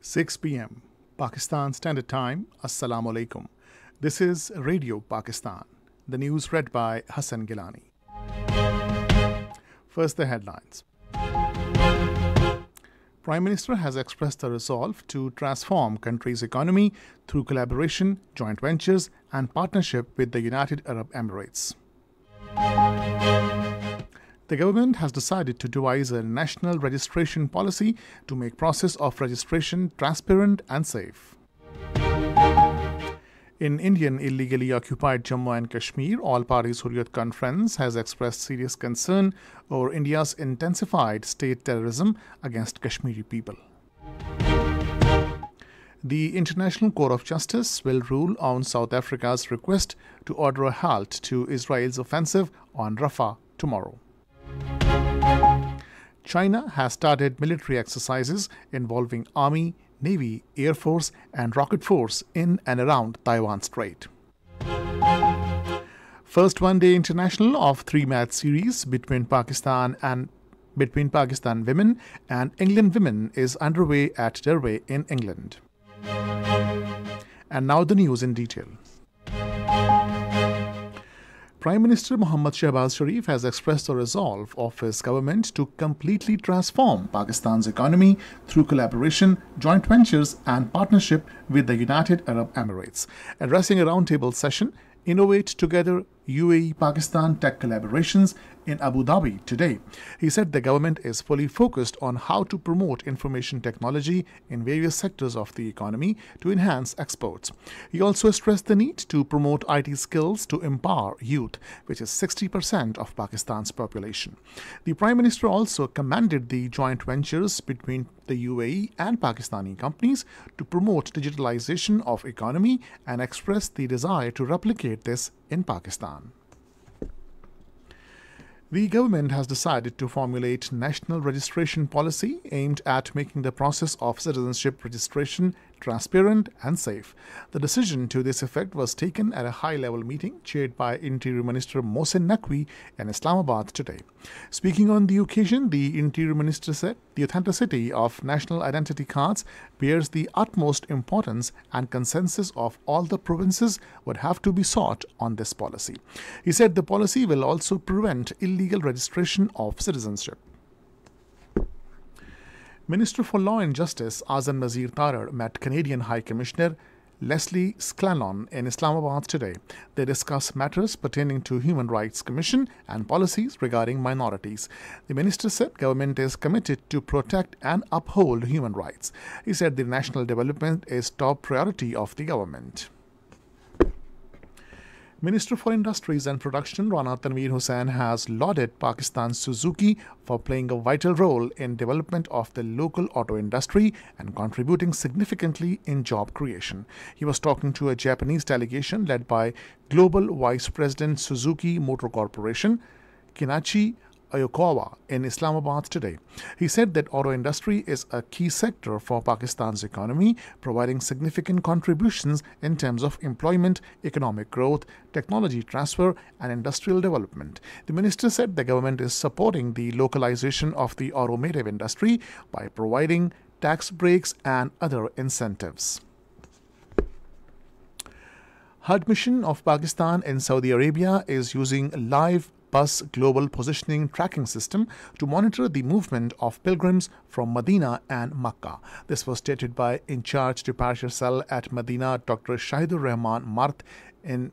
6 p.m. Pakistan Standard Time. Assalamu alaikum. This is Radio Pakistan. The news read by Hassan Gilani. First, the headlines. Prime Minister has expressed the resolve to transform country's economy through collaboration, joint ventures, and partnership with the United Arab Emirates. The government has decided to devise a national registration policy to make process of registration transparent and safe. In Indian illegally occupied Jammu and Kashmir, All Parties Hurriyat Conference has expressed serious concern over India's intensified state terrorism against Kashmiri people. The International Court of Justice will rule on South Africa's request to order a halt to Israel's offensive on Rafah tomorrow. China has started military exercises involving Army, Navy, Air Force, and Rocket Force in and around Taiwan Strait. First one-day international of three-match series between Pakistan women and England women is underway at Derby in England. And now the news in detail. Prime Minister Mohammad Shehbaz Sharif has expressed the resolve of his government to completely transform Pakistan's economy through collaboration, joint ventures, and partnership with the United Arab Emirates. Addressing a roundtable session, Innovate Together UAE-Pakistan Tech Collaborations in Abu Dhabi today, he said the government is fully focused on how to promote information technology in various sectors of the economy to enhance exports. He also stressed the need to promote IT skills to empower youth, which is 60% of Pakistan's population. The Prime Minister also commended the joint ventures between the UAE and Pakistani companies to promote digitalization of economy and expressed the desire to replicate this in Pakistan. The government has decided to formulate national registration policy aimed at making the process of citizenship registration transparent and safe. The decision to this effect was taken at a high-level meeting chaired by Interior Minister Mohsin Naqvi in Islamabad today. Speaking on the occasion, the Interior Minister said the authenticity of national identity cards bears the utmost importance and consensus of all the provinces would have to be sought on this policy. He said the policy will also prevent illegal registration of citizenship. Minister for Law and Justice Azam Nazir Tarar met Canadian High Commissioner Leslie Sclallon in Islamabad today. They discussed matters pertaining to Human Rights Commission and policies regarding minorities. The minister said government is committed to protect and uphold human rights. He said the national development is top priority of the government. Minister for Industries and Production Rana Tanveer Hussain has lauded Pakistan's Suzuki for playing a vital role in development of the local auto industry and contributing significantly in job creation. He was talking to a Japanese delegation led by Global Vice President Suzuki Motor Corporation, Kinachi Ayokawa, in Islamabad today. He said that auto industry is a key sector for Pakistan's economy, providing significant contributions in terms of employment, economic growth, technology transfer, and industrial development. The minister said the government is supporting the localization of the automotive industry by providing tax breaks and other incentives. HUD mission of Pakistan in Saudi Arabia is using live Bus Global Positioning Tracking System to monitor the movement of pilgrims from Medina and Makkah. This was stated by in-charge departure cell at Medina, Dr. Shahidur Rahman Marth, in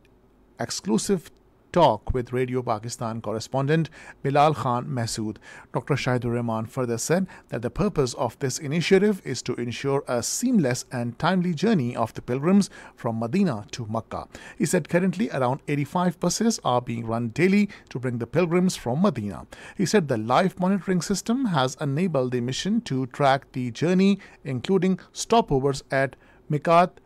exclusive talk with Radio Pakistan correspondent Bilal Khan Mahsood. Dr. Shahidur Rahman further said that the purpose of this initiative is to ensure a seamless and timely journey of the pilgrims from Medina to Makkah. He said currently around 85 buses are being run daily to bring the pilgrims from Medina. He said the live monitoring system has enabled the mission to track the journey, including stopovers at Makadzul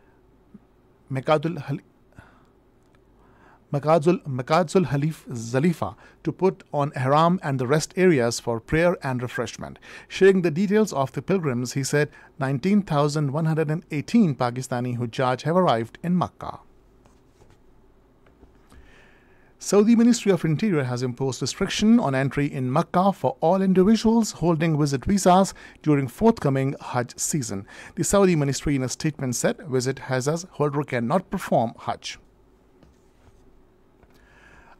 Halif Zalifa to put on Ihram and the rest areas for prayer and refreshment. Sharing the details of the pilgrims, he said 19,118 Pakistani Hujjaj have arrived in Makkah. Saudi Ministry of Interior has imposed restriction on entry in Makkah for all individuals holding visit visas during forthcoming Hajj season. The Saudi Ministry in a statement said visit visas holder cannot perform Hajj.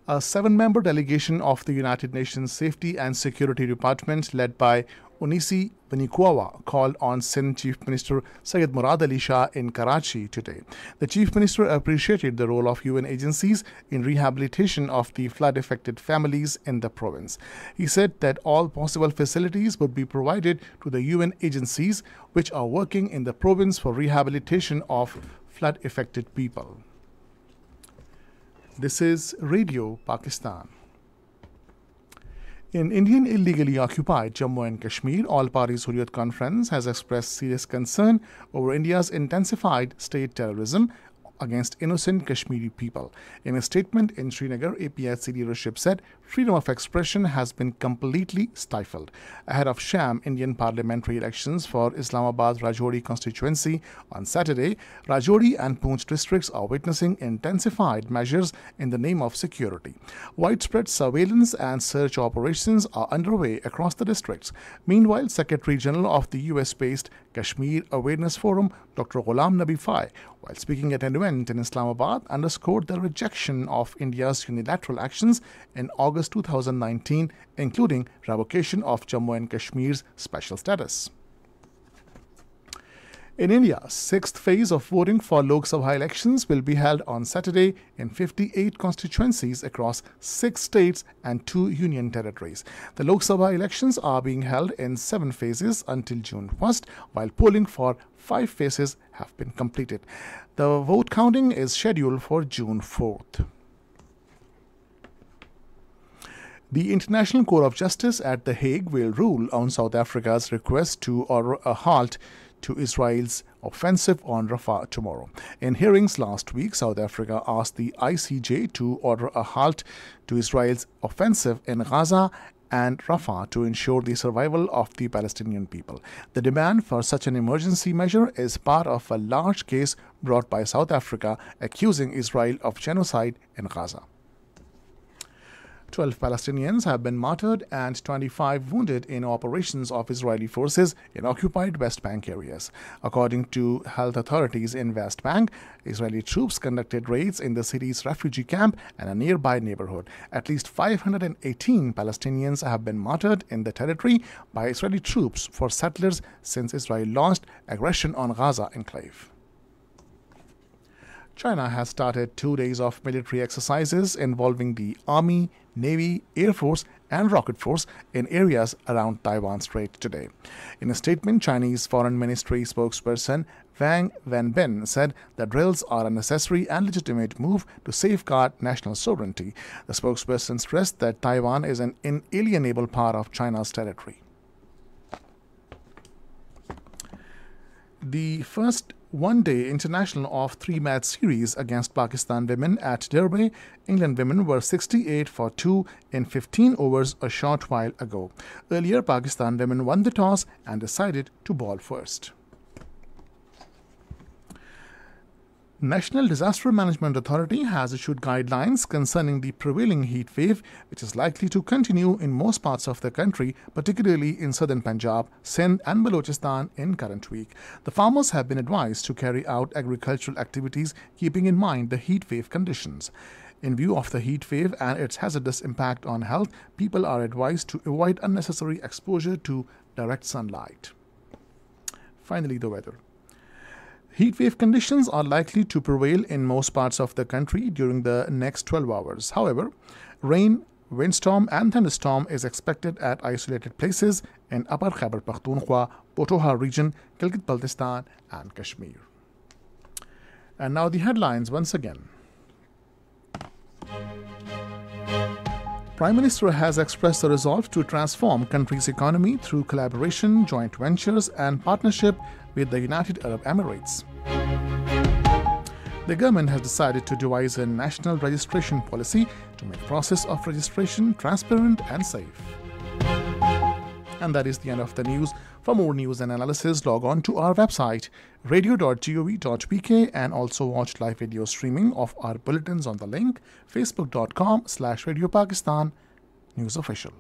A 7-member delegation of the United Nations Safety and Security Department led by Unisi Vanikuawa called on Sindh Chief Minister Syed Murad Ali Shah in Karachi today. The Chief Minister appreciated the role of UN agencies in rehabilitation of the flood-affected families in the province. He said that all possible facilities would be provided to the UN agencies which are working in the province for rehabilitation of flood-affected people. This is Radio Pakistan. In Indian illegally occupied Jammu and Kashmir, All-Parties Hurriyat Conference has expressed serious concern over India's intensified state terrorism against innocent Kashmiri people. In a statement in Srinagar, APIC leadership said freedom of expression has been completely stifled. Ahead of sham Indian parliamentary elections for Islamabad Rajouri constituency on Saturday, Rajouri and Poonch districts are witnessing intensified measures in the name of security. Widespread surveillance and search operations are underway across the districts. Meanwhile, Secretary General of the US-based Kashmir Awareness Forum, Dr. Ghulam Nabi Fai, while speaking at an event in Islamabad, underscored the rejection of India's unilateral actions in August 2019, including revocation of Jammu and Kashmir's special status. In India, 6th phase of voting for Lok Sabha elections will be held on Saturday in 58 constituencies across 6 states and 2 union territories. The Lok Sabha elections are being held in 7 phases until June 1st, while polling for 5 phases have been completed. The vote counting is scheduled for June 4th. The International Court of Justice at The Hague will rule on South Africa's request to order a halt to Israel's offensive on Rafah tomorrow. In hearings last week, South Africa asked the ICJ to order a halt to Israel's offensive in Gaza and Rafah to ensure the survival of the Palestinian people. The demand for such an emergency measure is part of a large case brought by South Africa accusing Israel of genocide in Gaza. 12 Palestinians have been martyred and 25 wounded in operations of Israeli forces in occupied West Bank areas. According to health authorities in West Bank, Israeli troops conducted raids in the city's refugee camp and a nearby neighborhood. At least 518 Palestinians have been martyred in the territory by Israeli troops for settlers since Israel launched aggression on Gaza enclave. China has started 2 days of military exercises involving the Army, Navy, Air Force, and Rocket Force in areas around Taiwan Strait today. In a statement, Chinese Foreign Ministry spokesperson Wang Wenbin said the drills are a necessary and legitimate move to safeguard national sovereignty. The spokesperson stressed that Taiwan is an inalienable part of China's territory. The first one-day international of 3-match series against Pakistan women at Derby, England women were 68 for 2 in 15 overs a short while ago. Earlier, Pakistan women won the toss and decided to bowl first. National Disaster Management Authority has issued guidelines concerning the prevailing heat wave, which is likely to continue in most parts of the country, particularly in southern Punjab, Sindh and Balochistan in current week. The farmers have been advised to carry out agricultural activities keeping in mind the heat wave conditions. In view of the heat wave and its hazardous impact on health, people are advised to avoid unnecessary exposure to direct sunlight. Finally, the weather. Heat wave conditions are likely to prevail in most parts of the country during the next 12 hours. However, rain, windstorm and thunderstorm is expected at isolated places in Upper Khyber Pakhtunkhwa, Potoha region, Gilgit-Baltistan and Kashmir. And now the headlines once again. Prime Minister has expressed the resolve to transform country's economy through collaboration, joint ventures and partnership with the United Arab Emirates. The government has decided to devise a national registration policy to make the process of registration transparent and safe. And that is the end of the news. For more news and analysis, log on to our website radio.gov.pk and also watch live video streaming of our bulletins on the link facebook.com/Radio Pakistan News Official.